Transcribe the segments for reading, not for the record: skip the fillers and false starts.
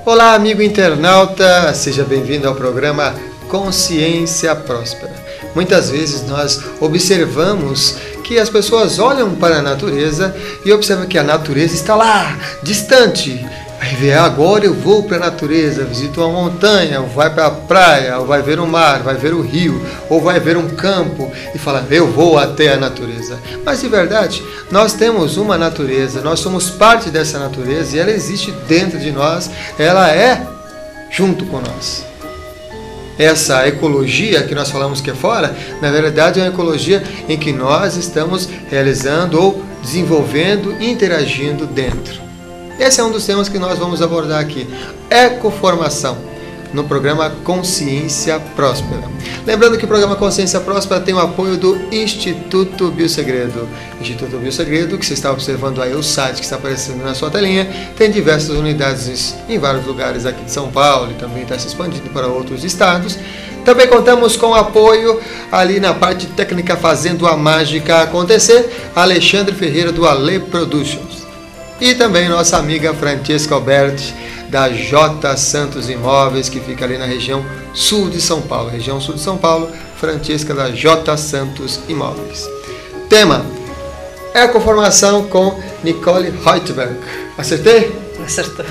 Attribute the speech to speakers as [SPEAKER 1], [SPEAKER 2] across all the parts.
[SPEAKER 1] Olá, amigo internauta, seja bem-vindo ao programa Consciência Próspera. Muitas vezes nós observamos que as pessoas olham para a natureza e observam que a natureza está lá, distante. Aí vê, agora eu vou para a natureza, visito uma montanha, ou vai para a praia, ou vai ver o mar, vai ver o rio, ou vai ver um campo e fala, eu vou até a natureza. Mas de verdade, nós temos uma natureza, nós somos parte dessa natureza e ela existe dentro de nós, ela é junto com nós. Essa ecologia que nós falamos que é fora, na verdade é uma ecologia em que nós estamos realizando ou desenvolvendo, interagindo dentro. Esse é um dos temas que nós vamos abordar aqui, ecoformação, no programa Consciência Próspera. Lembrando que o programa Consciência Próspera tem o apoio do Instituto Biosegredo. Instituto Biosegredo, que você está observando aí o site que está aparecendo na sua telinha, tem diversas unidades em vários lugares aqui de São Paulo e também está se expandindo para outros estados. Também contamos com o apoio ali na parte técnica fazendo a mágica acontecer, Alexandre Ferreira do Ale Productions. E também nossa amiga Francesca Alberti, da J. Santos Imóveis, que fica ali na região sul de São Paulo. Região sul de São Paulo, Francesca da J. Santos Imóveis. Tema, ecoformação com Nicole Reuteberg. Acertei?
[SPEAKER 2] Acertou.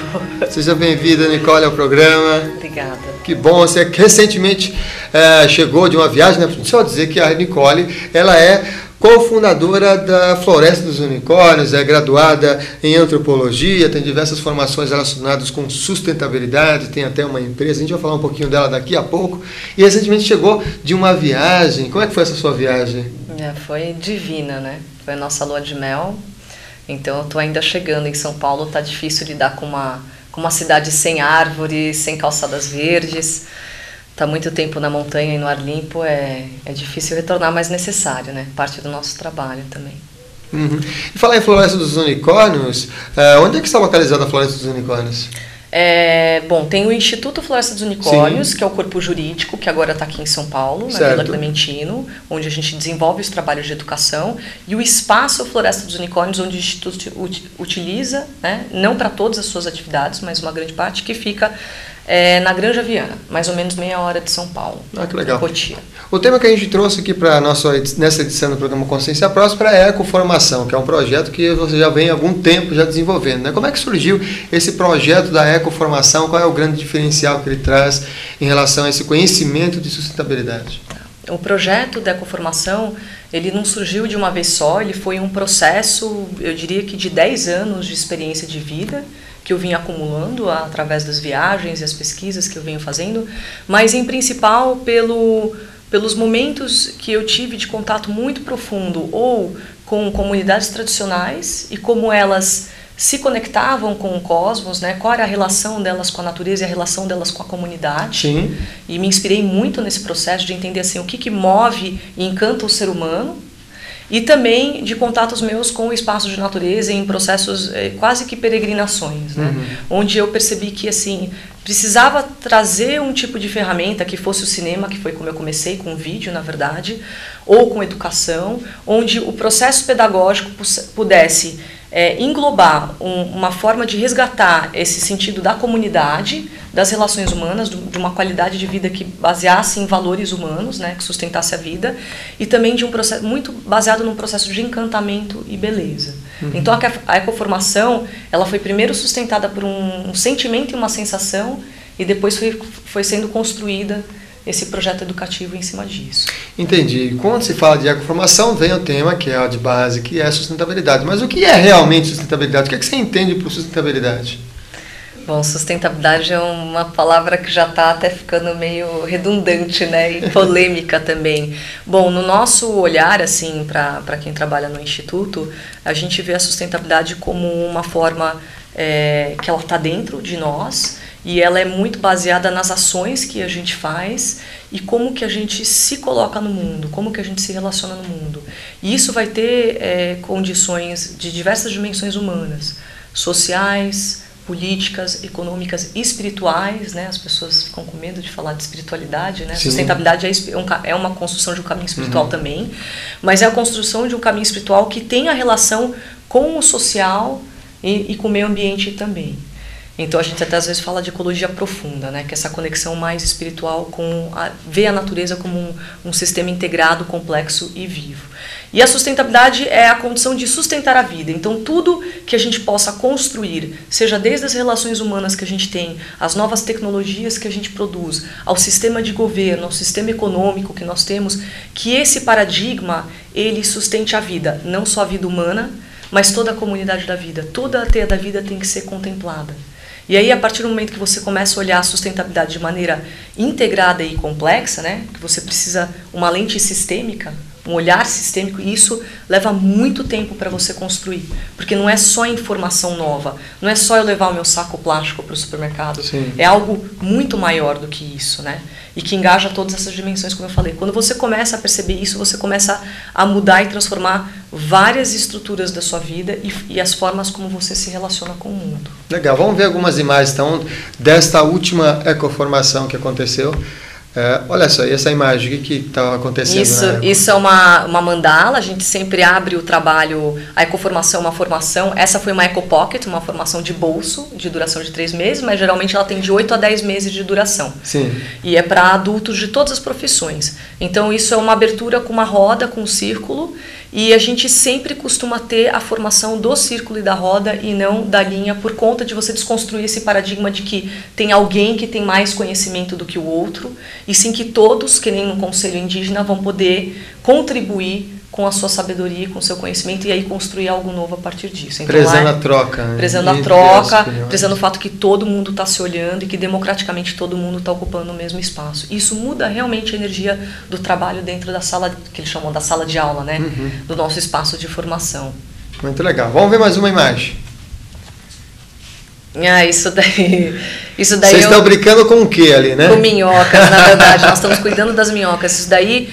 [SPEAKER 1] Seja bem-vinda, Nicole, ao programa.
[SPEAKER 2] Obrigada.
[SPEAKER 1] Que bom, você recentemente chegou de uma viagem, né? Só dizer que a Nicole, ela é cofundadora da Floresta dos Unicórnios, é graduada em antropologia, tem diversas formações relacionadas com sustentabilidade, tem até uma empresa, a gente vai falar um pouquinho dela daqui a pouco, e recentemente chegou de uma viagem. Como é que foi essa sua viagem?
[SPEAKER 2] Foi divina, né? Foi a nossa lua de mel, então eu tô ainda chegando em São Paulo, tá difícil lidar com uma cidade sem árvores, sem calçadas verdes. Tá muito tempo na montanha e no ar limpo, é difícil retornar, mas necessário, né? Parte do nosso trabalho também.
[SPEAKER 1] Uhum. E falar em Floresta dos Unicórnios, onde é que está localizada a Floresta dos Unicórnios?
[SPEAKER 2] Bom, tem o Instituto Floresta dos Unicórnios, sim, que é o corpo jurídico, que agora está aqui em São Paulo, na Vila Clementino, onde a gente desenvolve os trabalhos de educação, e o Espaço Floresta dos Unicórnios, onde o Instituto utiliza, né, não para todas as suas atividades, mas uma grande parte, que fica na Granja Viana, mais ou menos meia hora de São Paulo.
[SPEAKER 1] Ah, que legal.
[SPEAKER 2] Cotia.
[SPEAKER 1] O tema que a gente trouxe aqui para nessa edição do programa Consciência Próspera é a ecoformação, que é um projeto que você já vem há algum tempo já desenvolvendo, né? Como é que surgiu esse projeto da ecoformação? Qual é o grande diferencial que ele traz em relação a esse conhecimento de sustentabilidade?
[SPEAKER 2] O projeto da ecoformação, ele não surgiu de uma vez só, ele foi um processo, eu diria que de 10 anos de experiência de vida, que eu vim acumulando através das viagens e as pesquisas que eu venho fazendo, mas em principal pelos momentos que eu tive de contato muito profundo ou com comunidades tradicionais e como elas se conectavam com o cosmos, né? Qual era a relação delas com a natureza e a relação delas com a comunidade.
[SPEAKER 1] Sim.
[SPEAKER 2] E me inspirei muito nesse processo de entender assim, o que move e encanta o ser humano. E também de contatos meus com o espaço de natureza em processos quase que peregrinações, né? Onde eu percebi que assim, precisava trazer um tipo de ferramenta que fosse o cinema, que foi como eu comecei, com vídeo na verdade, ou com educação, onde o processo pedagógico pudesse englobar uma forma de resgatar esse sentido da comunidade, das relações humanas, de uma qualidade de vida que baseasse em valores humanos, né, que sustentasse a vida, e também de um processo muito baseado num processo de encantamento e beleza. Então a ecoformação, ela foi primeiro sustentada por um sentimento e uma sensação, e depois foi sendo construída esse projeto educativo em cima disso.
[SPEAKER 1] Entendi. Quando se fala de ecoformação, vem o tema que é a de base, que é sustentabilidade. Mas o que é realmente sustentabilidade? O que é que você entende por sustentabilidade?
[SPEAKER 2] Bom, sustentabilidade é uma palavra que já está até ficando meio redundante, né, e polêmica também. Bom, no nosso olhar, assim, para quem trabalha no Instituto, a gente vê a sustentabilidade como uma forma que ela está dentro de nós, e ela é muito baseada nas ações que a gente faz e como que a gente se coloca no mundo, como que a gente se relaciona no mundo. E isso vai ter condições de diversas dimensões humanas, sociais, políticas, econômicas e espirituais, né? As pessoas ficam com medo de falar de espiritualidade, né? Sustentabilidade é uma construção de um caminho espiritual também, mas é a construção de um caminho espiritual que tem a relação com o social e com o meio ambiente também. Então a gente até às vezes fala de ecologia profunda, né? Que é essa conexão mais espiritual com ver a natureza como um sistema integrado, complexo e vivo. E a sustentabilidade é a condição de sustentar a vida. Então tudo que a gente possa construir, seja desde as relações humanas que a gente tem, as novas tecnologias que a gente produz, ao sistema de governo, ao sistema econômico que nós temos, que esse paradigma ele sustente a vida, não só a vida humana, mas toda a comunidade da vida. Toda a teia da vida tem que ser contemplada. E aí, a partir do momento que você começa a olhar a sustentabilidade de maneira integrada e complexa, né, que você precisa uma lente sistêmica, um olhar sistêmico, e isso leva muito tempo para você construir. Porque não é só informação nova, não é só eu levar o meu saco plástico para o supermercado.
[SPEAKER 1] Sim.
[SPEAKER 2] É algo muito maior do que isso, né? E que engaja todas essas dimensões, como eu falei. Quando você começa a perceber isso, você começa a mudar e transformar várias estruturas da sua vida e as formas como você se relaciona com o mundo.
[SPEAKER 1] Legal, vamos ver algumas imagens então desta última ecoformação que aconteceu. Olha só, e essa imagem, o que está acontecendo?
[SPEAKER 2] Isso é uma mandala, a gente sempre abre o trabalho, a ecoformação é uma formação, essa foi uma Eco Pocket, uma formação de bolso, de duração de 3 meses, mas geralmente ela tem de 8 a 10 meses de duração.
[SPEAKER 1] Sim.
[SPEAKER 2] E é para adultos de todas as profissões. Então isso é uma abertura com uma roda, com um círculo, e a gente sempre costuma ter a formação do círculo e da roda e não da linha, por conta de você desconstruir esse paradigma de que tem alguém que tem mais conhecimento do que o outro, e sim que todos, que nem no Conselho Indígena, vão poder contribuir com a sua sabedoria, com o seu conhecimento, e aí construir algo novo a partir disso. Então,
[SPEAKER 1] prezando a troca. Né?
[SPEAKER 2] Prezando a troca, prezando o fato que todo mundo está se olhando e que democraticamente todo mundo está ocupando o mesmo espaço. Isso muda realmente a energia do trabalho dentro da sala, que eles chamam da sala de aula, né? Do nosso espaço de formação.
[SPEAKER 1] Muito legal. Vamos ver mais uma imagem.
[SPEAKER 2] Isso daí
[SPEAKER 1] Vocês estão brincando com o que ali, né?
[SPEAKER 2] Com minhocas, na verdade. Nós estamos cuidando das minhocas. Isso daí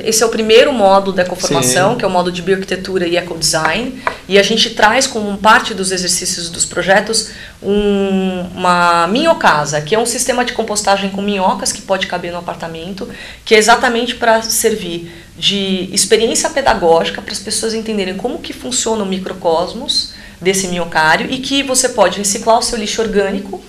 [SPEAKER 2] esse é o primeiro módulo da ecoformação, Sim. que é o módulo de bioarquitetura e ecodesign. E a gente traz como parte dos exercícios dos projetos uma minhocasa, que é um sistema de compostagem com minhocas que pode caber no apartamento, que é exatamente para servir de experiência pedagógica para as pessoas entenderem como que funciona o microcosmos desse minhocário e que você pode reciclar o seu lixo orgânico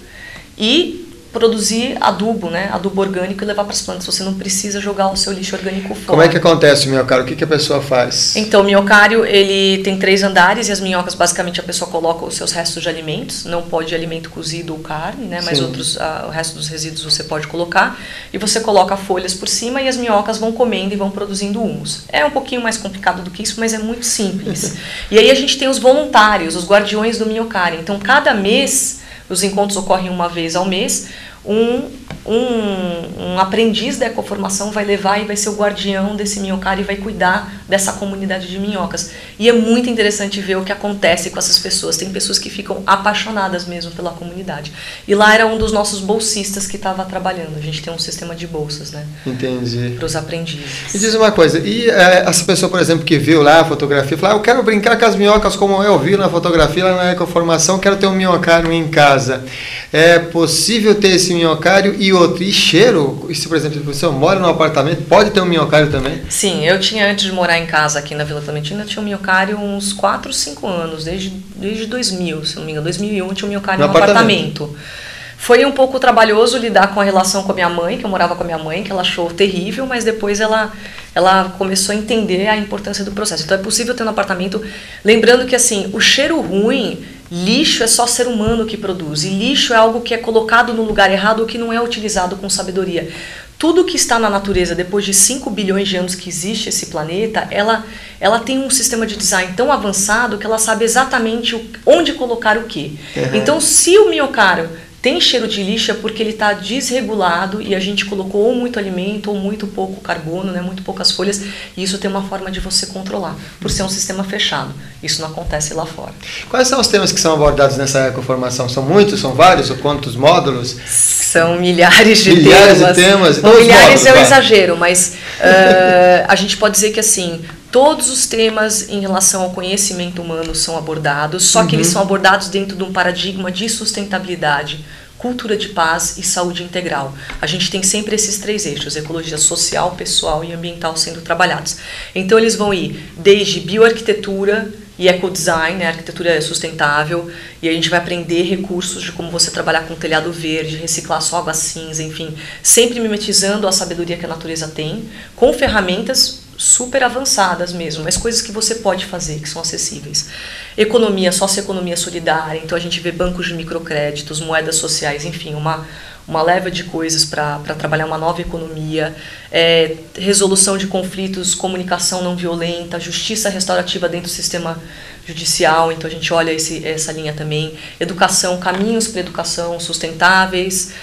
[SPEAKER 2] e produzir adubo, né? Adubo orgânico e levar para as plantas. Você não precisa jogar o seu lixo orgânico fora.
[SPEAKER 1] Como é que acontece o minhocário? O que a pessoa faz?
[SPEAKER 2] Então, o minhocário, ele tem 3 andares e as minhocas, basicamente, a pessoa coloca os seus restos de alimentos. Não pode alimento cozido ou carne, né? Mas o resto dos resíduos você pode colocar. E você coloca folhas por cima e as minhocas vão comendo e vão produzindo humus. É um pouquinho mais complicado do que isso, mas é muito simples. E aí a gente tem os voluntários, os guardiões do minhocário. Então, cada mês, os encontros ocorrem uma vez ao mês, um aprendiz da ecoformação vai levar e vai ser o guardião desse minhocário e vai cuidar dessa comunidade de minhocas. E é muito interessante ver o que acontece com essas pessoas. Tem pessoas que ficam apaixonadas mesmo pela comunidade. E lá era um dos nossos bolsistas que estava trabalhando. A gente tem um sistema de bolsas, né?
[SPEAKER 1] Entendi.
[SPEAKER 2] Para os aprendizes.
[SPEAKER 1] Me diz uma coisa, e essa pessoa, por exemplo, que viu lá a fotografia, falou, eu quero brincar com as minhocas como eu vi na fotografia, lá na ecoformação, quero ter um minhocário em casa. É possível ter esse minhocário e outro? E cheiro? E se, por exemplo, você mora num apartamento, pode ter um minhocário também?
[SPEAKER 2] Sim, eu tinha, antes de morar em casa aqui na Vila Clementina, eu tinha um minhocário uns 4, 5 anos, desde 2000, se não me engano, 2001 eu tinha um minhocário no apartamento. Foi um pouco trabalhoso lidar com a relação com a minha mãe, que eu morava com a minha mãe, que ela achou terrível, mas depois ela começou a entender a importância do processo. Então é possível ter no apartamento, lembrando que assim, o cheiro ruim, lixo é só ser humano que produz, e lixo é algo que é colocado no lugar errado ou que não é utilizado com sabedoria. Tudo que está na natureza, depois de 5 bilhões de anos que existe esse planeta, ela tem um sistema de design tão avançado que ela sabe exatamente onde colocar o quê. Então, se o minhocário tem cheiro de lixo é porque ele está desregulado e a gente colocou ou muito alimento ou muito pouco carbono, né, muito poucas folhas, e isso tem uma forma de você controlar, por ser um sistema fechado. Isso não acontece lá fora.
[SPEAKER 1] Quais são os temas que são abordados nessa ecoformação? São muitos, são vários, ou quantos módulos?
[SPEAKER 2] São milhares de
[SPEAKER 1] temas.
[SPEAKER 2] Então, milhares é um exagero, mas a gente pode dizer que assim, todos os temas em relação ao conhecimento humano são abordados, só que eles são abordados dentro de um paradigma de sustentabilidade, cultura de paz e saúde integral. A gente tem sempre esses 3 eixos, ecologia social, pessoal e ambiental sendo trabalhados. Então eles vão ir desde bioarquitetura, e ecodesign, né? Arquitetura sustentável, e a gente vai aprender recursos de como você trabalhar com telhado verde, reciclar só água cinza, enfim, sempre mimetizando a sabedoria que a natureza tem, com ferramentas super avançadas mesmo, mas coisas que você pode fazer, que são acessíveis. Economia, socioeconomia solidária, então a gente vê bancos de microcréditos, moedas sociais, enfim, uma leva de coisas para trabalhar uma nova economia, resolução de conflitos, comunicação não violenta, justiça restaurativa dentro do sistema judicial, então a gente olha essa linha também, educação, caminhos para educação sustentáveis,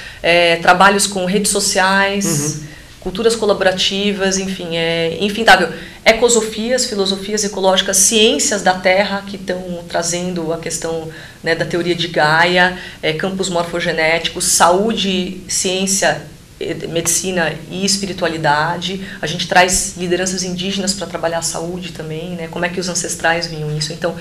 [SPEAKER 2] trabalhos com redes sociais, culturas colaborativas, enfim, é infindável. Ecosofias, filosofias ecológicas, ciências da terra, que estão trazendo a questão, né, da teoria de Gaia, campos morfogenéticos, saúde, ciência, medicina e espiritualidade. A gente traz lideranças indígenas para trabalhar a saúde também, né, como é que os ancestrais viam isso. Então,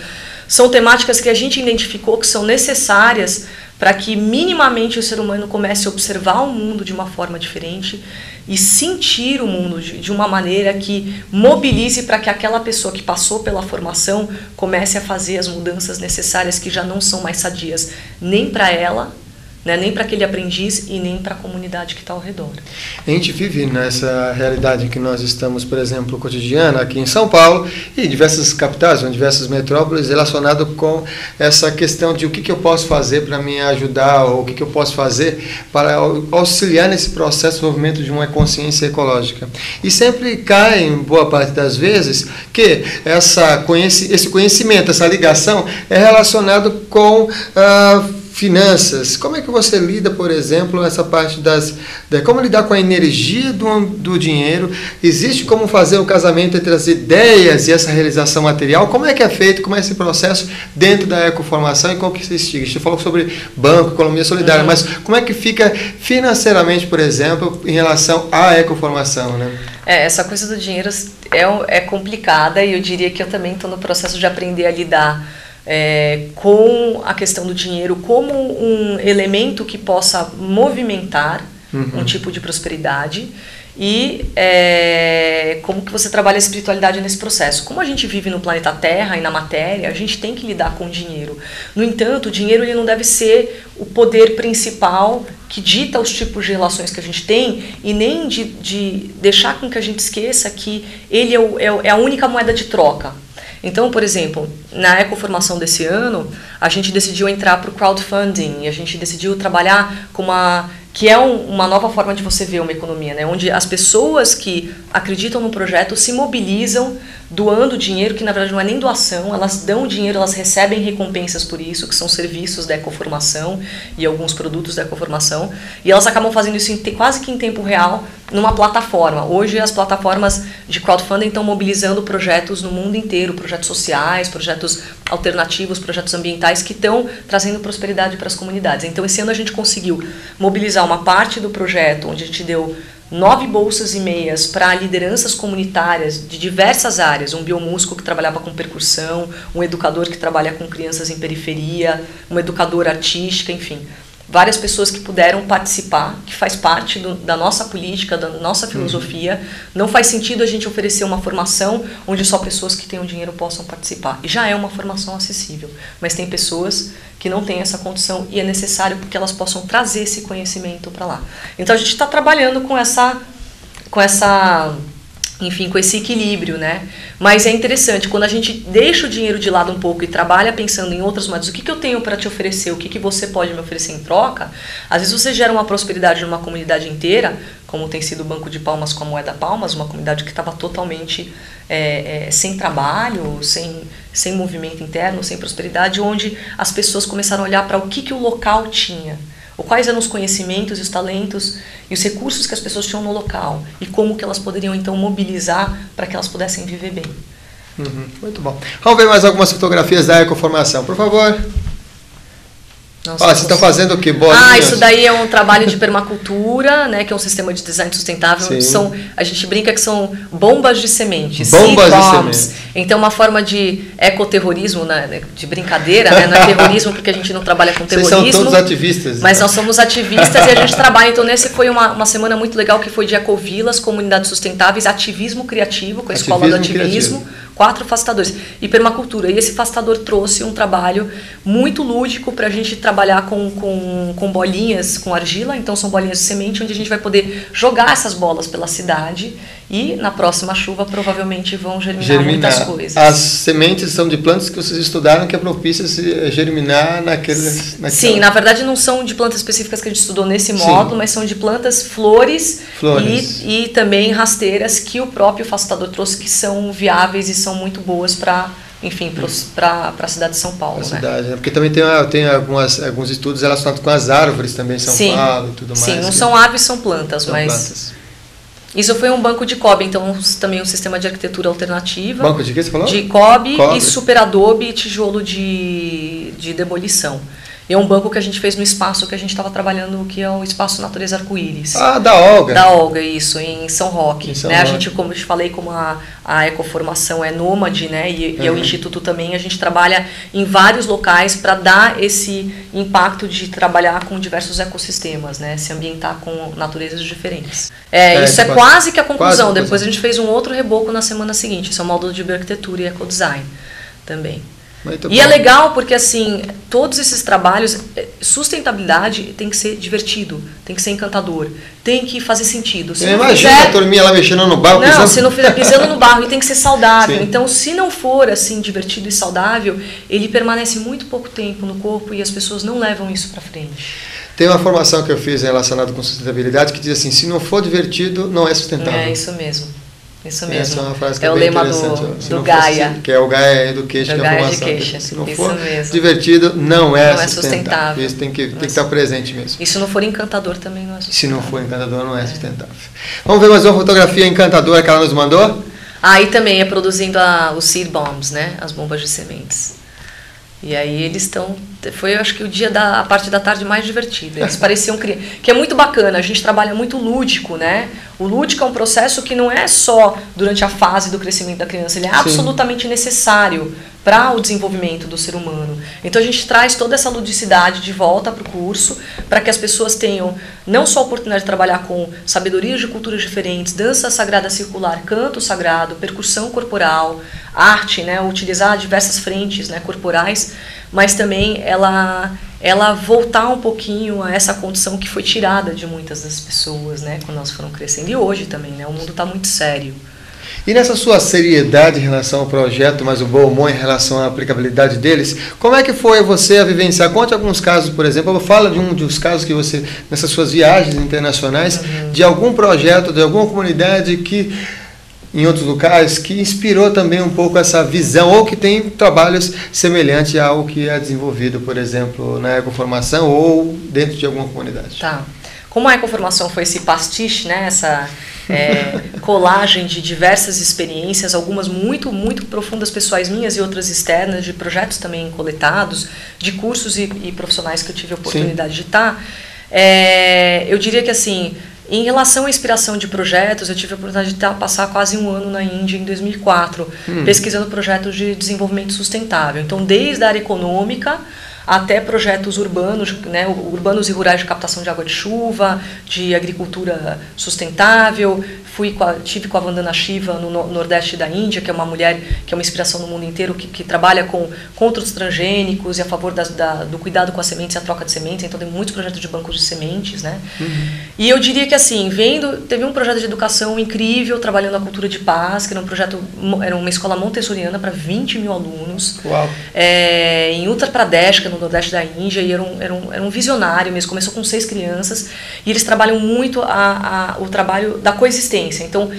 [SPEAKER 2] são temáticas que a gente identificou que são necessárias para que minimamente o ser humano comece a observar o mundo de uma forma diferente e sentir o mundo de uma maneira que mobilize para que aquela pessoa que passou pela formação comece a fazer as mudanças necessárias que já não são mais sadias nem para ela, né, nem para aquele aprendiz e nem para a comunidade que está ao redor.
[SPEAKER 1] A gente vive nessa realidade que nós estamos, por exemplo, cotidiana aqui em São Paulo e diversas capitais, em diversas metrópoles, relacionado com essa questão de o que eu posso fazer para me ajudar, ou o que eu posso fazer para auxiliar nesse processo de movimento de uma consciência ecológica. E sempre cai, em boa parte das vezes, que esse conhecimento, essa ligação é relacionado com finanças. Como é que você lida, por exemplo, essa parte como lidar com a energia do dinheiro? Existe como fazer o casamento entre as ideias e essa realização material? Como é que é feito, como é esse processo dentro da ecoformação e como que se estiga? Você falou sobre banco, economia solidária, mas como é que fica financeiramente, por exemplo, em relação à ecoformação, né?
[SPEAKER 2] Essa coisa do dinheiro é complicada e eu diria que eu também estou no processo de aprender a lidar com a questão do dinheiro como um elemento que possa movimentar um tipo de prosperidade e como que você trabalha a espiritualidade nesse processo. Como a gente vive no planeta Terra e na matéria, a gente tem que lidar com o dinheiro. No entanto, o dinheiro ele não deve ser o poder principal que dita os tipos de relações que a gente tem e nem de deixar com que a gente esqueça que ele é a única moeda de troca. Então, por exemplo, na ecoformação desse ano, a gente decidiu entrar para o crowdfunding e a gente decidiu trabalhar com que é uma nova forma de você ver uma economia, né? Onde as pessoas que acreditam no projeto se mobilizam doando dinheiro, que na verdade não é nem doação, elas dão dinheiro, elas recebem recompensas por isso, que são serviços da ecoformação e alguns produtos da ecoformação, e elas acabam fazendo isso quase que em tempo real numa plataforma. Hoje as plataformas de crowdfunding estão mobilizando projetos no mundo inteiro, projetos sociais, projetos alternativos, projetos ambientais que estão trazendo prosperidade para as comunidades. Então esse ano a gente conseguiu mobilizar uma parte do projeto, onde a gente deu 9 bolsas e meias para lideranças comunitárias de diversas áreas, um biomúsico que trabalhava com percussão, um educador que trabalha com crianças em periferia, uma educadora artística, enfim. Várias pessoas que puderam participar, que faz parte da nossa política, da nossa filosofia. Não faz sentido a gente oferecer uma formação onde só pessoas que tenham dinheiro possam participar. E já é uma formação acessível, mas tem pessoas que não têm essa condição e é necessário porque elas possam trazer esse conhecimento para lá. Então a gente está trabalhando com esse equilíbrio, né? Mas é interessante, quando a gente deixa o dinheiro de lado um pouco e trabalha pensando em outras moedas, o que eu tenho para te oferecer, o que você pode me oferecer em troca, às vezes você gera uma prosperidade numa comunidade inteira, como tem sido o Banco de Palmas com a moeda Palmas, uma comunidade que estava totalmente sem trabalho, sem movimento interno, sem prosperidade, onde as pessoas começaram a olhar para o que o local tinha. Quais eram os conhecimentos e os talentos e os recursos que as pessoas tinham no local e como que elas poderiam então mobilizar para que elas pudessem viver bem.
[SPEAKER 1] Muito bom. Vamos ver mais algumas fotografias da ecoformação, por favor.
[SPEAKER 2] Nossa,
[SPEAKER 1] vocês estão fazendo o quê? Bolinhas?
[SPEAKER 2] Isso daí é um trabalho de permacultura, né, que é um sistema de design sustentável. A gente brinca que são bombas de sementes.
[SPEAKER 1] Bombas de sementes.
[SPEAKER 2] Então, uma forma de ecoterrorismo, né, de brincadeira, né, não é terrorismo porque a gente não trabalha com terrorismo.
[SPEAKER 1] Vocês são todos ativistas.
[SPEAKER 2] Mas nós somos ativistas e a gente trabalha. Então, nesse foi uma semana muito legal que foi de ecovilas, comunidades sustentáveis, ativismo criativo, com a Escola do Ativismo, 4 facilitadores e permacultura. E esse facilitador trouxe um trabalho muito lúdico para a gente trabalhar com bolinhas, com argila. Então são bolinhas de semente onde a gente vai poder jogar essas bolas pela cidade e na próxima chuva provavelmente vão germinar muitas coisas.
[SPEAKER 1] As sementes são de plantas que vocês estudaram que é propícia a germinar naqueles...
[SPEAKER 2] Sim, na verdade não são de plantas específicas que a gente estudou nesse módulo, mas são de plantas, flores. E também rasteiras que o próprio facilitador trouxe, que são viáveis e são muito boas para a cidade de São Paulo.
[SPEAKER 1] Cidade, né? Porque também tem alguns estudos relacionados com as árvores também em São Paulo e tudo mais.
[SPEAKER 2] Sim, não são árvores, são plantas, plantas. Isso foi um banco de cobre, então também um sistema de arquitetura alternativa.
[SPEAKER 1] Banco de que você falou?
[SPEAKER 2] De cobre. E super adobe e tijolo de demolição. E é um banco que a gente fez no espaço que a gente estava trabalhando, que é o Espaço Natureza Arco-Íris.
[SPEAKER 1] Ah, da Olga.
[SPEAKER 2] Da Olga, isso, em São Roque. Né? A gente, como eu te falei, como a ecoformação é nômade, né? E é o Instituto também, a gente trabalha em vários locais para dar esse impacto de trabalhar com diversos ecossistemas, né? Se ambientar com naturezas diferentes. Isso é quase que a conclusão. Depois a gente fez um outro reboco na semana seguinte. Isso é o módulo de bioarquitetura e ecodesign também. E é legal porque, assim, todos esses trabalhos, sustentabilidade tem que ser divertido, tem que ser encantador, tem que fazer sentido.
[SPEAKER 1] Imagina a turminha lá mexendo no barro.
[SPEAKER 2] Não, se não fizer pisando no barro, e tem que ser saudável. Sim. Então, se não for, assim, divertido e saudável, ele permanece muito pouco tempo no corpo e as pessoas não levam isso para frente.
[SPEAKER 1] Tem uma formação que eu fiz relacionada com sustentabilidade que diz assim, se não for divertido, não é sustentável.
[SPEAKER 2] É isso mesmo. Isso mesmo.
[SPEAKER 1] Essa é uma frase que
[SPEAKER 2] é o lema do Gaia.
[SPEAKER 1] Que é o Gaia Education, que é a formação. Se não for divertido, não é sustentável. Isso tem que estar presente mesmo.
[SPEAKER 2] E se não for encantador, também não é sustentável.
[SPEAKER 1] Se não for encantador, não é sustentável. Vamos ver mais uma fotografia encantadora que ela nos mandou?
[SPEAKER 2] Aí também é produzindo os seed bombs, né? As bombas de sementes. E aí eles estão... Foi, eu acho que a parte da tarde mais divertida. Eles pareciam crianças. Que é muito bacana, a gente trabalha muito lúdico, né? O lúdico é um processo que não é só durante a fase do crescimento da criança, ele é absolutamente necessário para o desenvolvimento do ser humano. Então a gente traz toda essa ludicidade de volta para o curso, para que as pessoas tenham não só a oportunidade de trabalhar com sabedorias de culturas diferentes, dança sagrada circular, canto sagrado, percussão corporal, arte, né, utilizar diversas frentes, né, corporais, mas também ela voltar um pouquinho a essa condição que foi tirada de muitas das pessoas, né, quando elas foram crescendo. E hoje também, né, o mundo está muito sério.
[SPEAKER 1] E nessa sua seriedade em relação ao projeto, mas o bom humor em relação à aplicabilidade deles, como é que foi você a vivenciar? Conte alguns casos, por exemplo, fala de um dos casos que você, nessas suas viagens internacionais, de algum projeto, de alguma comunidade que, em outros locais, que inspirou também um pouco essa visão, ou que tem trabalhos semelhantes ao que é desenvolvido, por exemplo, na ecoformação ou dentro de alguma comunidade.
[SPEAKER 2] Tá. Como a ecoformação foi esse pastiche, né, essa colagem de diversas experiências, algumas muito, muito profundas pessoais minhas e outras externas, de projetos também coletados, de cursos e profissionais que eu tive a oportunidade de estar, eu diria que assim, em relação à inspiração de projetos, eu tive a oportunidade de passar quase um ano na Índia, em 2004, pesquisando projetos de desenvolvimento sustentável. Então, desde a área econômica até projetos urbanos, né, urbanos e rurais de captação de água de chuva, de agricultura sustentável. Tive com a Vandana Shiva no nordeste da Índia, que é uma mulher que é uma inspiração no mundo inteiro, que trabalha contra os transgênicos e a favor do cuidado com as sementes e a troca de sementes. Então tem muitos projetos de bancos de sementes, né? E eu diria que assim, teve um projeto de educação incrível, trabalhando a cultura de paz, que era uma escola montessoriana para 20 mil alunos.
[SPEAKER 1] Uau.
[SPEAKER 2] Em Uttar Pradesh, que é no nordeste da Índia, e era um visionário mesmo. Começou com 6 crianças e eles trabalham muito o trabalho da coexistência. Então,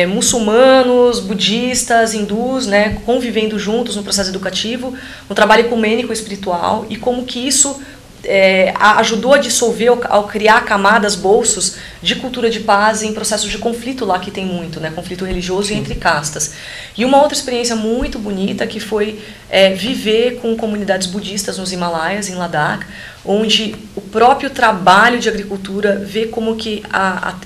[SPEAKER 2] muçulmanos, budistas, hindus, né, convivendo juntos no processo educativo, um trabalho ecumênico espiritual, e como que isso ajudou a dissolver, ao criar camadas, bolsos de cultura de paz em processos de conflito lá que tem muito, né, conflito religioso e entre castas. E uma outra experiência muito bonita que foi viver com comunidades budistas nos Himalaias, em Ladakh, onde o próprio trabalho de agricultura vê como que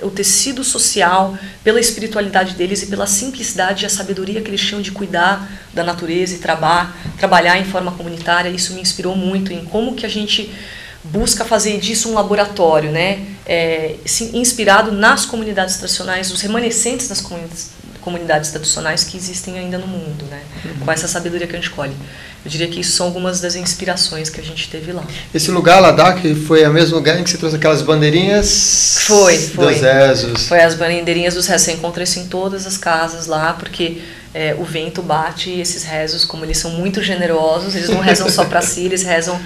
[SPEAKER 2] o tecido social, pela espiritualidade deles e pela simplicidade e a sabedoria que eles tinham de cuidar da natureza e trabalhar em forma comunitária. Isso me inspirou muito em como que a gente busca fazer disso um laboratório, né? Inspirado nas comunidades tradicionais, os remanescentes das comunidades tradicionais que existem ainda no mundo, né? Com essa sabedoria que a gente colhe. Eu diria que isso são algumas das inspirações que a gente teve lá.
[SPEAKER 1] Esse lugar, Ladakh, foi o mesmo lugar em que você trouxe aquelas bandeirinhas dos rezos?
[SPEAKER 2] Foi as bandeirinhas dos rezos. Você encontra isso em todas as casas lá, porque o vento bate e esses rezos, como eles são muito generosos, eles não rezam só para si, eles rezam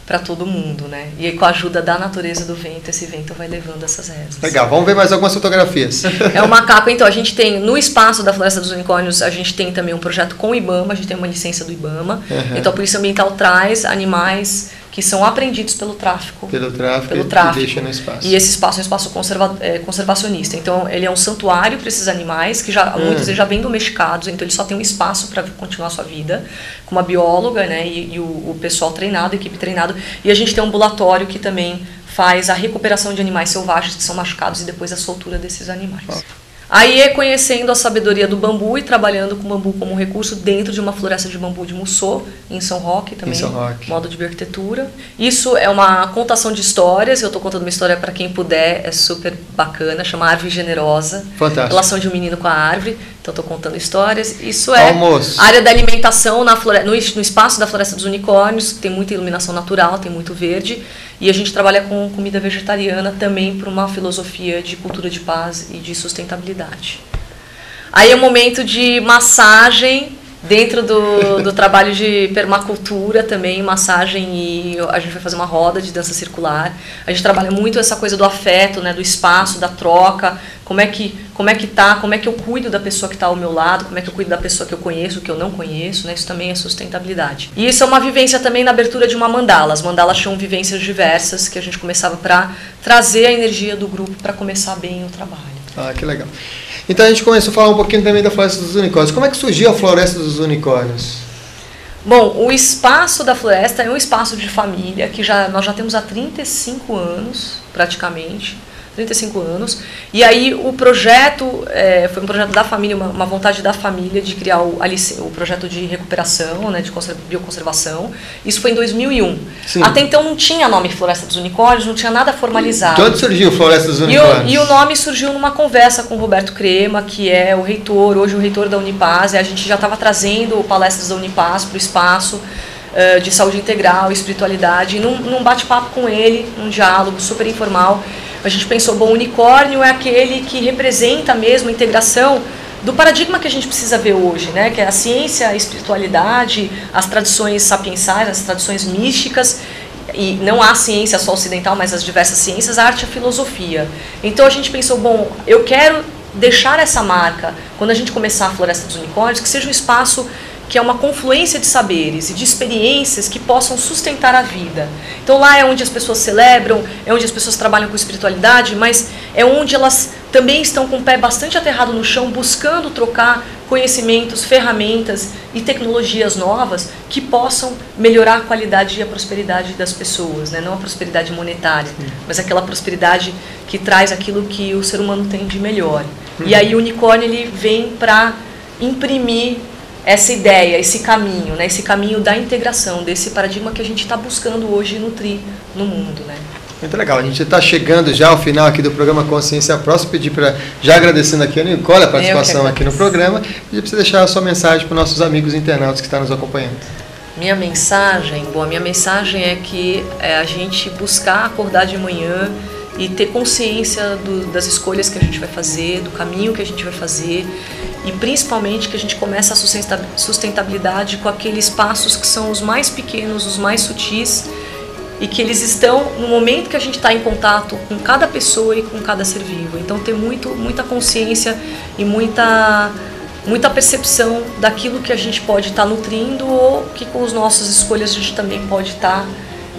[SPEAKER 2] para todo mundo, né? E com a ajuda da natureza do vento, esse vento vai levando essas rezas.
[SPEAKER 1] Legal, vamos ver mais algumas fotografias.
[SPEAKER 2] É uma capa, então, a gente tem, no espaço da Floresta dos Unicórnios, a gente tem também um projeto com o IBAMA, a gente tem uma licença do IBAMA, então a Polícia Ambiental traz animais que são apreendidos pelo tráfico.
[SPEAKER 1] Pelo tráfico. E deixa no espaço.
[SPEAKER 2] E esse espaço é um espaço conservacionista. Então, ele é um santuário para esses animais, que muitos já vêm domesticados, então ele só tem um espaço para continuar a sua vida, com uma bióloga, né, e o pessoal treinado, a equipe treinada. E a gente tem um ambulatório que também faz a recuperação de animais selvagens que são machucados e depois a soltura desses animais. Aí é conhecendo a sabedoria do bambu e trabalhando com o bambu como recurso dentro de uma floresta de bambu de Mussô, em São Roque também, modo de bioarquitetura. Isso é uma contação de histórias, eu estou contando uma história para quem puder, é super bacana, chama Árvore Generosa.
[SPEAKER 1] Fantástico.
[SPEAKER 2] Relação de um menino com a árvore, então estou contando histórias. Isso é
[SPEAKER 1] almoço.
[SPEAKER 2] Área da alimentação no espaço da Floresta dos Unicórnios, tem muita iluminação natural, tem muito verde. E a gente trabalha com comida vegetariana também por uma filosofia de cultura de paz e de sustentabilidade. Aí é um momento de massagem dentro do trabalho de permacultura também, massagem, e a gente vai fazer uma roda de dança circular. A gente trabalha muito essa coisa do afeto, né, do espaço, da troca, como é que eu cuido da pessoa que está ao meu lado, como é que eu cuido da pessoa que eu conheço, que eu não conheço, né, isso também é sustentabilidade. E isso é uma vivência também na abertura de uma mandala. As mandalas tinham vivências diversas que a gente começava para trazer a energia do grupo para começar bem o trabalho.
[SPEAKER 1] Ah, que legal. Então a gente começou a falar um pouquinho também da Floresta dos Unicórnios. Como é que surgiu a Floresta dos Unicórnios?
[SPEAKER 2] Bom, o espaço da floresta é um espaço de família que nós já temos há 35 anos, praticamente. 35 anos. E aí o projeto foi um projeto da família, uma vontade da família de criar o projeto de recuperação, né, de bioconservação. Isso foi em 2001. Sim. Até então não tinha nome Floresta dos Unicórnios, não tinha nada formalizado.
[SPEAKER 1] De onde surgiu Floresta dos Unicórnios?
[SPEAKER 2] E o nome surgiu numa conversa com o Roberto Crema, que é o reitor, hoje o reitor da Unipaz. A gente já estava trazendo palestras da Unipaz para o espaço de saúde integral, espiritualidade. E num bate-papo com ele, num diálogo super informal, a gente pensou, bom, o unicórnio é aquele que representa mesmo a integração do paradigma que a gente precisa ver hoje, né? Que é a ciência, a espiritualidade, as tradições sapiensais, as tradições místicas, e não há ciência só ocidental, mas as diversas ciências, a arte e a filosofia. Então a gente pensou, bom, eu quero deixar essa marca, quando a gente começar a Floresta dos Unicórnios, que seja um espaço que é uma confluência de saberes e de experiências que possam sustentar a vida. Então lá é onde as pessoas celebram, é onde as pessoas trabalham com espiritualidade, mas é onde elas também estão com o pé bastante aterrado no chão, buscando trocar conhecimentos, ferramentas e tecnologias novas que possam melhorar a qualidade e a prosperidade das pessoas, né? Não a prosperidade monetária, mas aquela prosperidade que traz aquilo que o ser humano tem de melhor. E aí o unicórnio ele vem para imprimir essa ideia, esse caminho, né? Esse caminho da integração, desse paradigma que a gente está buscando hoje nutrir no mundo, né?
[SPEAKER 1] Muito legal, a gente está chegando já ao final aqui do programa Consciência Próspera, pedir para, já agradecendo aqui a Nicole a participação aqui no programa, pedir para você deixar a sua mensagem para os nossos amigos internautas que estão nos acompanhando.
[SPEAKER 2] Minha mensagem é que a gente buscar acordar de manhã e ter consciência das escolhas que a gente vai fazer, do caminho que a gente vai fazer, e principalmente que a gente comece a sustentabilidade com aqueles passos que são os mais pequenos, os mais sutis, e que eles estão no momento que a gente está em contato com cada pessoa e com cada ser vivo. Então ter muita consciência e muita percepção daquilo que a gente pode estar nutrindo ou que com as nossas escolhas a gente também pode estar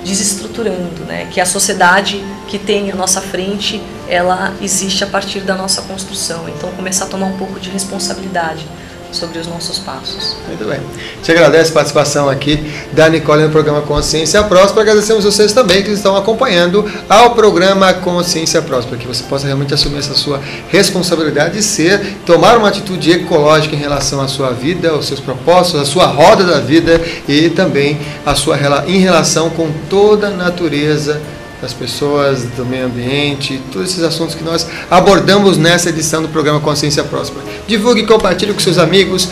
[SPEAKER 2] desestruturando, né? Que a sociedade que tem à nossa frente, ela existe a partir da nossa construção. Então começar a tomar um pouco de responsabilidade sobre os nossos passos.
[SPEAKER 1] Muito bem. Te agradeço a participação aqui da Nicole no programa Consciência Próspera. Agradecemos vocês também que estão acompanhando ao programa Consciência Próspera, que você possa realmente assumir essa sua responsabilidade de tomar uma atitude ecológica em relação à sua vida, aos seus propósitos, à sua roda da vida e também em relação com toda a natureza das pessoas, do meio ambiente, todos esses assuntos que nós abordamos nessa edição do programa Consciência Próspera. Divulgue e compartilhe com seus amigos.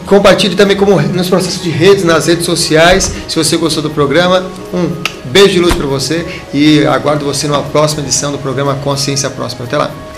[SPEAKER 1] Compartilhe também como nos processos de redes, nas redes sociais. Se você gostou do programa, um beijo de luz para você e aguardo você numa próxima edição do programa Consciência Próspera. Até lá!